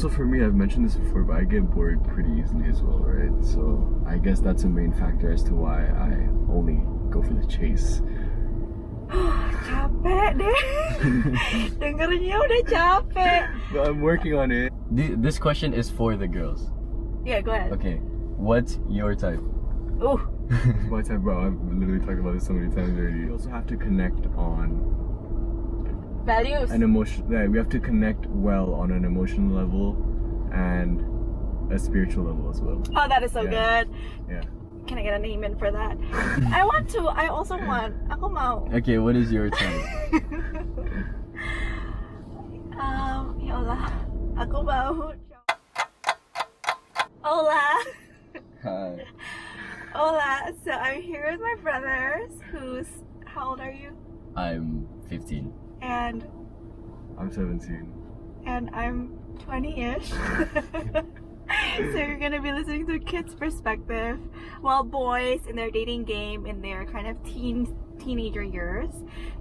Also for me, I've mentioned this before, but I get bored pretty easily as well, right? So I guess that's a main factor as to why I only go for the chase. Capek deh. Dengernya udah capek. But I'm working on it. This question is for the girls. Yeah, go ahead. Okay, what's your type? Ooh. My type, bro. I've literally talked about this so many times already. You also have to connect on Values. an emotion. Yeah, we have to connect well on an emotional level and a spiritual level as well. Oh, that is so Yeah. good. Yeah. Can I get a name in for that? I also want. Aku mau. Okay, what is your type? Ya Allah. Aku mau. Hola. Hi. Hola. So I'm here with my brothers. How old are you? I'm 15. And I'm 17. and I'm 20-ish. So you're gonna be listening to a kid's perspective, while boys in their dating game in their kind of teenager years.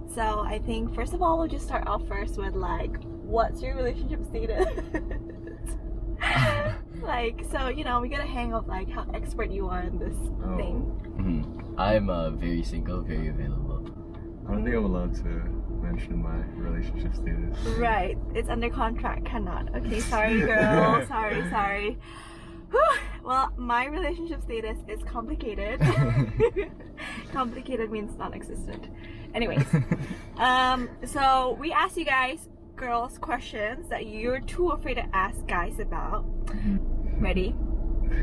So I think first of all we'll just start off first with like, what's your relationship status? Like, so you know, we get a hang of like how expert you are in this thing. I'm very single, very available. I don't think I'm allowed to mention my relationship status. Right, it's under contract, cannot. Okay, sorry girl, sorry. Whew. Well, my relationship status is complicated. Complicated means non-existent. Anyways, so we asked you guys, girls, questions that you're too afraid to ask guys about. Ready?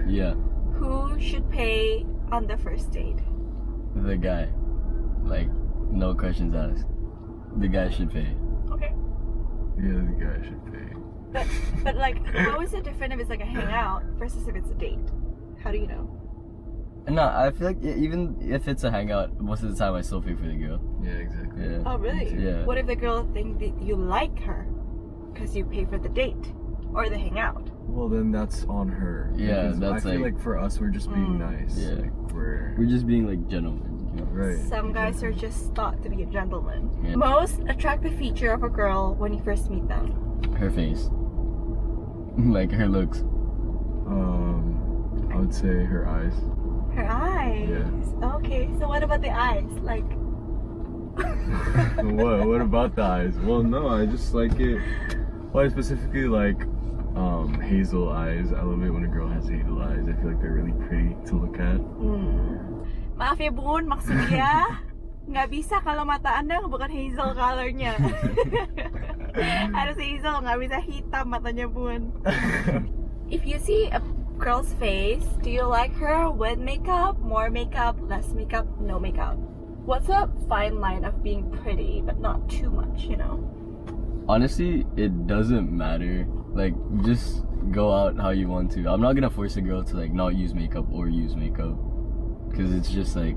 Yeah, Who should pay on the first date? the guy. Like, no questions asked. The guy should pay. Okay. Yeah, the guy should pay. But like, how is it different if it's like a hangout versus if it's a date? How do you know? No, I feel like even if it's a hangout, most of the time I still pay for the girl. Yeah, exactly. Yeah. Oh, really? Yeah. What if the girl thinks that you like her because you pay for the date or the hangout? Well, then that's on her. Yeah, Because that's I feel like- like for us, we're just being nice. Yeah. Like, we're We're just being like gentlemen, you know? right. Some guys are just thought to be a gentleman. Yeah. Most attractive feature of a girl when you first meet them? Her face. Like her looks. I would say her eyes. Her eyes. Yeah. Okay, so what about the eyes? Like, What? What about the eyes? Well, no, I just like it. Well, I specifically like hazel eyes. I love it when a girl has hazel eyes. I feel like they're really pretty to look at. maaf ya bun, maksud dia nggak bisa kalau mata anda bukan hazel colornya. Harus hazel, nggak bisa hitam matanya bun. If you see a girl's face, do you like her with makeup, more makeup, less makeup, no makeup? What's a fine line of being pretty but not too much, you know? Honestly, it doesn't matter. Like, just go out how you want to. I'm not gonna force a girl to like not use makeup or use makeup, because it's just like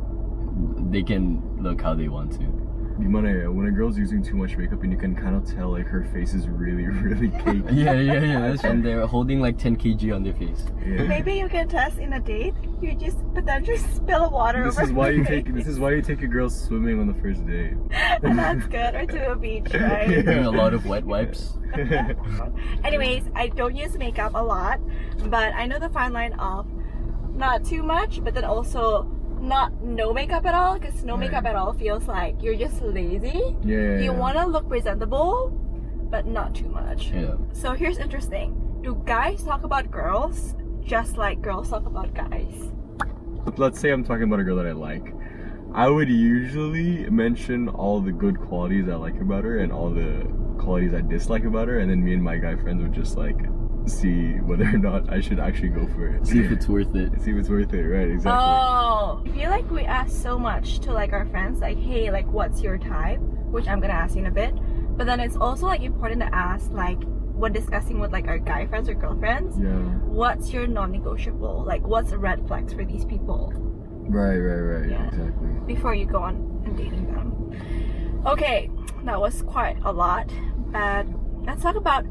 they can look how they want to. Gimana ya? When a girl's using too much makeup and you can kind of tell like her face is really, really cakey. Yeah. And they're holding like 10 kg on their face. Yeah. Maybe you can test in a date. You just potentially spill water This over is why her you face. take. This is why you take a girl swimming on the first date. That's good. Or to a beach, right? Doing a lot of wet wipes. Anyways, I don't use makeup a lot, but I know the fine line of not too much, but then also not no makeup at all, because no makeup at all feels like you're just lazy. Yeah. You want to look presentable, but not too much. Yeah. So here's interesting. Do guys talk about girls just like girls talk about guys? Let's say I'm talking about a girl that I like. I would usually mention all the good qualities I like about her and all the qualities I dislike about her, and then me and my guy friends would just like see whether or not I should actually go for it. See if it's worth it. See if it's worth it, right? Exactly. Oh, I feel like we ask so much to like our friends, like, hey, like, what's your type? Which I'm gonna ask you in a bit. But then it's also like important to ask, like, when discussing with like our guy friends or girlfriends, Yeah. what's your non-negotiable? Like, what's the red flags for these people Right. Yeah. Exactly. before you go on and dating them? Okay, that was quite a lot, but let's talk about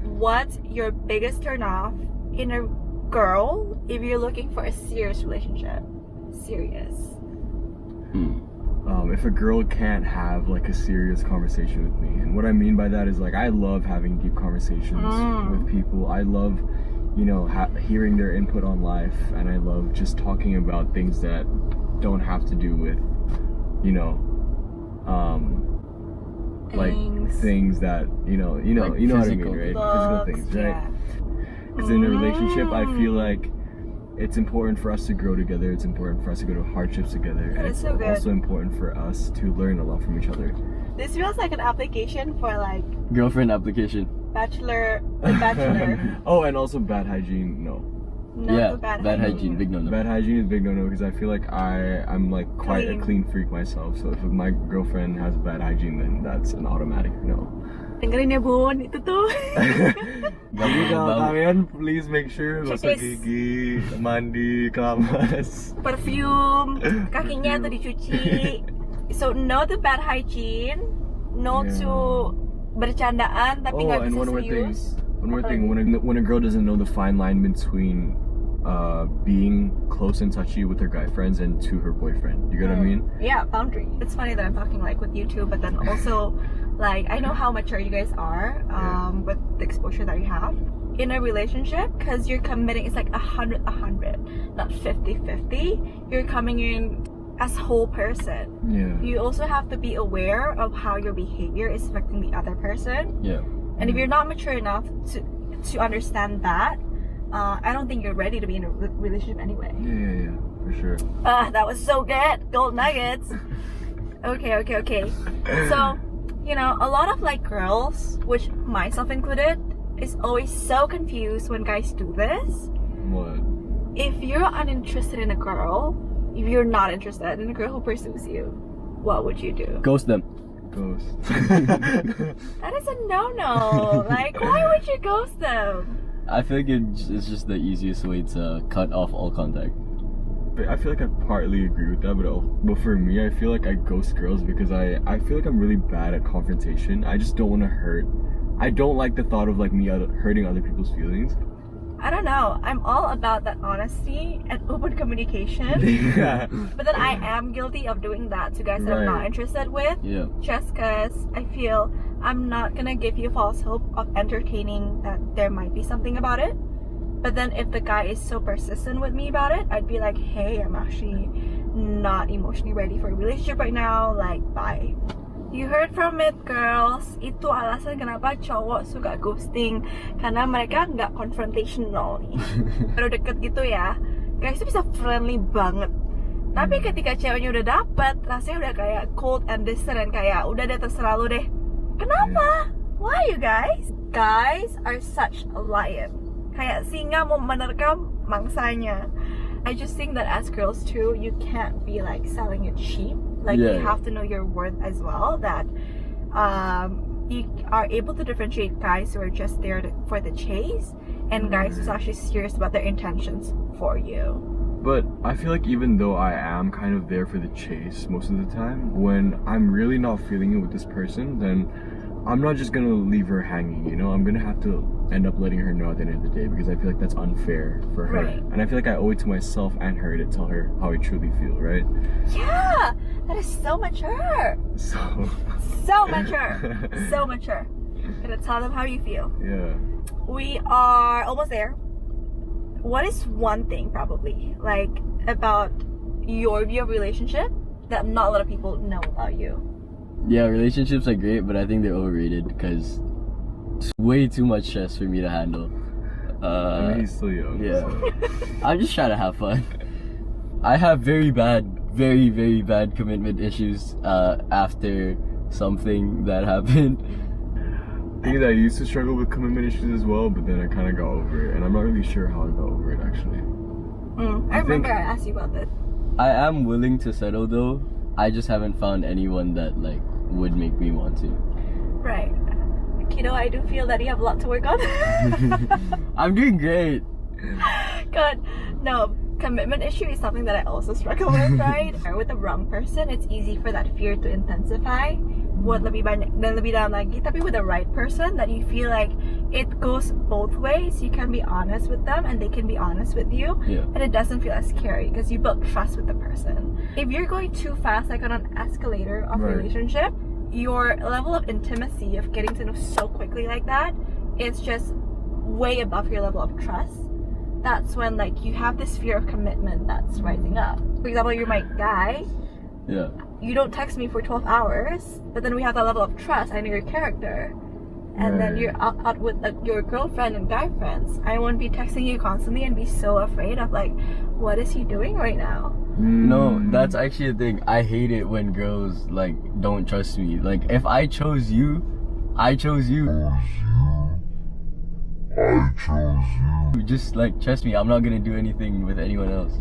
what's your biggest turn off in a girl if you're looking for a serious relationship. Serious. if a girl can't have like a serious conversation with me. And what I mean by that is like I love having deep conversations with people. I love, you know, hearing their input on life, and I love just talking about things that don't have to do with, you know, like things that you know Like what I physical. mean, right? Looks, Physical things, right? yeah. Because in a relationship, I feel like it's important for us to grow together. It's important for us to go to hardships together. That And is it's so good. also important for us to learn a lot from each other. This feels like an application for like Girlfriend application. bachelor. Oh, and also bad hygiene. No. No, yeah, to bad hygiene, big no. Bad hygiene is big no-no because I feel like I'm like quite a clean freak myself. So if my girlfriend has bad hygiene, then that's an automatic no. Dengerin ya bun, itu tuh. Jadi kalau Bau. kalian please make sure gosok Checklist. gigi, mandi, kelamas. Perfume, kakinya tuh dicuci. So no to bad hygiene, no Yeah. to bercandaan tapi nggak and bisa one more thing. serius. One more Apa thing. When a girl doesn't know the fine line between being close and touchy with her guy friends and to her boyfriend. You get what I mean? Yeah, boundary. It's funny that I'm talking like with you two, but then also like I know how mature you guys are with the exposure that you have in a relationship, because you're committing. It's like 100, not 50-50. You're coming in as whole person. Yeah. You also have to be aware of how your behavior is affecting the other person. Yeah. And if you're not mature enough to understand that, I don't think you're ready to be in a relationship anyway. Yeah, for sure. That was so good. Gold nuggets. Okay. So, you know, a lot of like girls, which myself included, is always so confused when guys do this. What? If you're uninterested in a girl, if you're not interested in a girl who pursues you, what would you do? Ghost them. Ghost. That is a no-no. Like, why would you ghost them? I feel like it's just the easiest way to cut off all contact. I feel like I partly agree with that, but for me, I feel like I ghost girls because I feel like I'm really bad at confrontation. I just don't want to hurt. I don't like the thought of like me hurting other people's feelings. I don't know. I'm all about that honesty and open communication. Yeah. But then I am guilty of doing that to guys that I'm not Right. interested with. Yeah. Just because I feel I'm not gonna give you false hope of entertaining that there might be something about it. But then if the guy is so persistent with me about it, I'd be like, hey, I'm actually not emotionally ready for a relationship right now. Like, bye. You heard from it, girls. Itu alasan kenapa cowok suka ghosting, karena mereka nggak confrontational nih. Baru deket gitu ya, guys itu bisa friendly banget. Tapi ketika ceweknya udah dapet, rasanya udah kayak cold and distant, dan kayak udah deh terserah lu deh. Kenapa? Why you guys? Guys are such a lion. Kayak singa mau menerkam mangsanya. I just think that as girls too, you can't be like selling it cheap. Like you have to know your worth as well. That you are able to differentiate guys who are just there for the chase and guys who's actually serious about their intentions for you. But I feel like even though I am kind of there for the chase most of the time, when I'm really not feeling it with this person, then I'm not just gonna leave her hanging, you know? I'm gonna have to end up letting her know at the end of the day because I feel like that's unfair for her. Right. And I feel like I owe it to myself and her to tell her how I truly feel, right? Yeah, that is so mature. So Mature. So mature. Gonna tell them how you feel. yeah. We are almost there. What is one thing probably like about your view of relationship that not a lot of people know about you? Yeah, relationships are great, but I think they're overrated because it's way too much stress for me to handle. I mean, he's still young. Yeah. So. I'm just trying to have fun. I have very very bad commitment issues after something that happened. I think that I used to struggle with commitment issues as well, but then I kind of got over it, and I'm not really sure how I got over it actually. I remember I asked you about this. I am willing to settle though. I just haven't found anyone that like would make me want to. Right. Kiddo, I do feel that you have a lot to work on. I'm doing great. Good. No, commitment issue is something that I also struggle with, right? With the wrong person, it's easy for that fear to intensify. Buat lebih banyak dan lebih dalam lagi. Tapi with the right person, that you feel like it goes both ways. You can be honest with them and they can be honest with you. Yeah. And it doesn't feel as scary because you build trust with the person. If you're going too fast, like on an escalator of Right. relationship, your level of intimacy of getting to know so quickly like that, it's just way above your level of trust. That's when like you have this fear of commitment that's rising up. For example, you're my guy, Yeah. you don't text me for 12 hours, but then we have that level of trust. I know your character. And then Right. you're out with like, your girlfriend and guy friends. I won't be texting you constantly and be so afraid of like, what is he doing right now? No, that's actually a thing. I hate it when girls like don't trust me. Like if I chose you, I chose you. Just like trust me, I'm not gonna do anything with anyone else.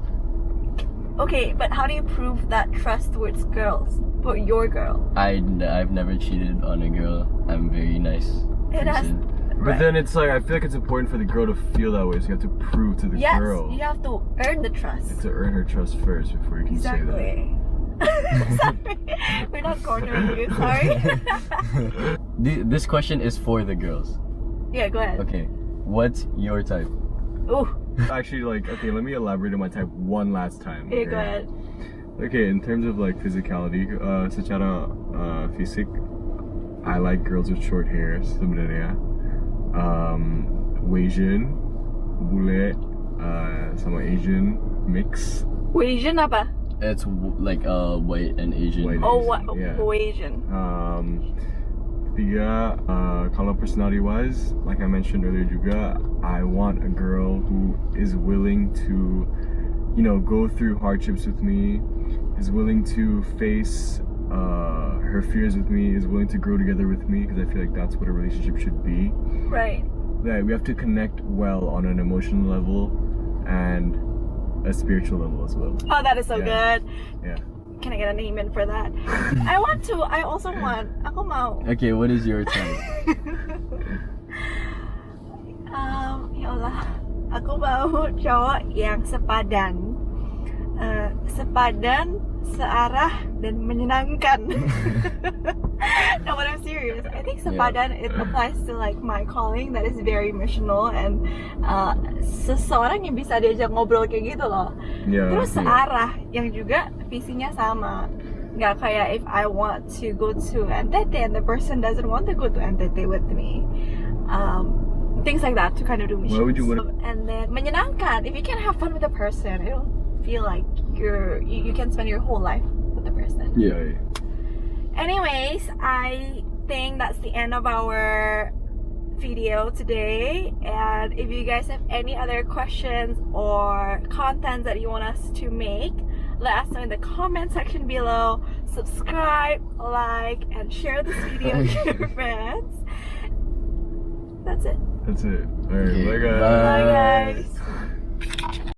Okay, but how do you prove that trust towards girls? For your girl? I've never cheated on a girl. I'm very nice. It has. person. But then it's like I feel like it's important for the girl to feel that way, so you have to prove to the Yes, girl. you have to earn the You have trust. to earn her trust first before you can say that. Exactly. Sorry, we're not cornering you. Sorry. This question is for the girls. Yeah, go ahead. Okay, what's your type? Ooh, Actually, like, okay, let me elaborate on my type one last time. yeah, Okay? go ahead. Okay, in terms of like physicality, secara fisik, I like girls with short hair sebenarnya. Asian, bule, sama Asian mix. Asian apa? It's like white and Asian. White. Oh, Yeah. Asian. Tiga, kalau personality wise, like I mentioned earlier juga, I want a girl who is willing to, you know, go through hardships with me, is willing to face her fears with me, is willing to grow together with me, because I feel like that's what a relationship should be. Right. Yeah, we have to connect well on an emotional level and a spiritual level as well. Oh, that is so Yeah. good. Yeah. Can I get a name in for that? I also want. Ako mau. Okay, what is your type? Ya Allah. Aku mau cowok yang sepadan. Sepadan, searah, dan menyenangkan. No, but I'm serious. I think sepadan, it applies to like my calling that is very missional and seseorang yang bisa diajak ngobrol kayak gitu loh. Yeah. Terus searah yang juga visinya sama. Nggak kayak if I want to go to NTT and the person doesn't want to go to NTT with me. Things like that to kind of do missions. Why would you want And then menyenangkan. If you can have fun with a person, I don't feel like you can spend your whole life with the person. Yeah. Anyways, I think that's the end of our video today. And if you guys have any other questions or content that you want us to make, let us know in the comment section below. Subscribe, like, and share this video with your friends. That's it. That's it. Alright, Okay, bye guys. bye.